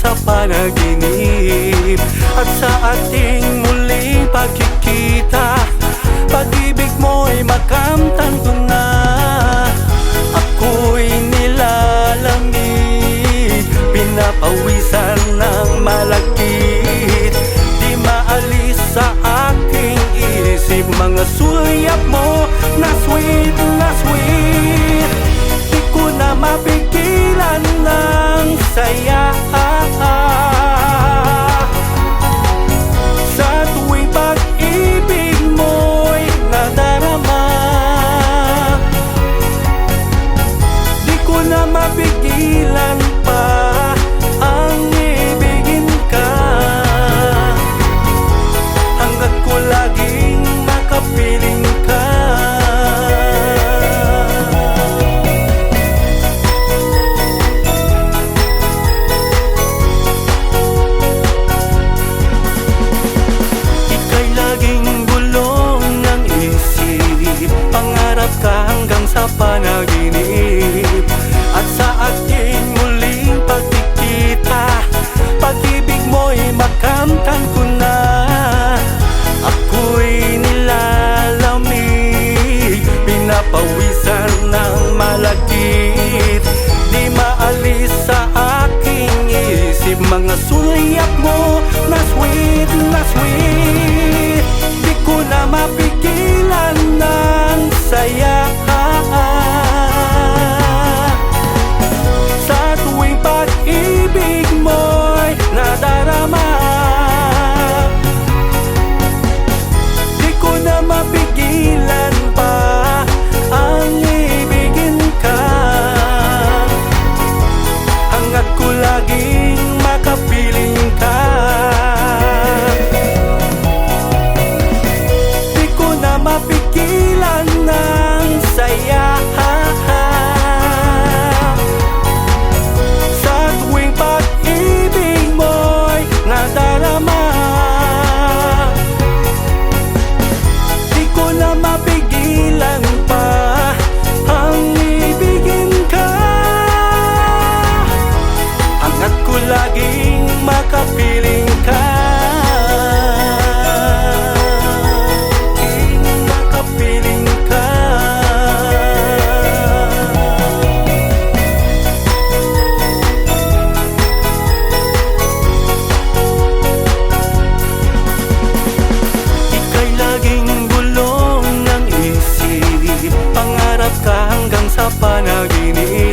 sa panaginip. At sa ating muling pagkikita, pag-ibig mo'y makamtan ko na. Ako'y nilalamig, pinapawisan ng malagkit. Di maalis sa aking isip mga sulyap mo na sweet na sweet. Di ko na mapigilan ng saya sa tuwing pag-ibig mo'y nadarama. Di ko na mapigilan pa ang ibigin ka, hanggat ko laging makapiling ka. Ika'y laging bulong ng isip, pangarap ka hanggang sa panaginip. At sa ating muling pagkikita, pag-ibig mo'y makamtan ko na. Ako'y nilalamig, pinapawisan ng malagkit. Di maalis sa aking isip mga sulyap mo na sweet na sweet. Di ko na mapigilan ng saya sa tuwing pag-ibig mo'y nadarama. Di ko na mapigilan pa ang ibigin ka, hanggat ko laging makapiling ka. Di ko na mapigilan ng saya sa tuwing pag-ibig mo'y nadarama. Di ko na mapigilan pa ang ibigin ka, hanggat ko laging makapiling ka. Makapiling ka. Ika'y laging bulong ng isip, pangarap ka hanggang sa panaginip.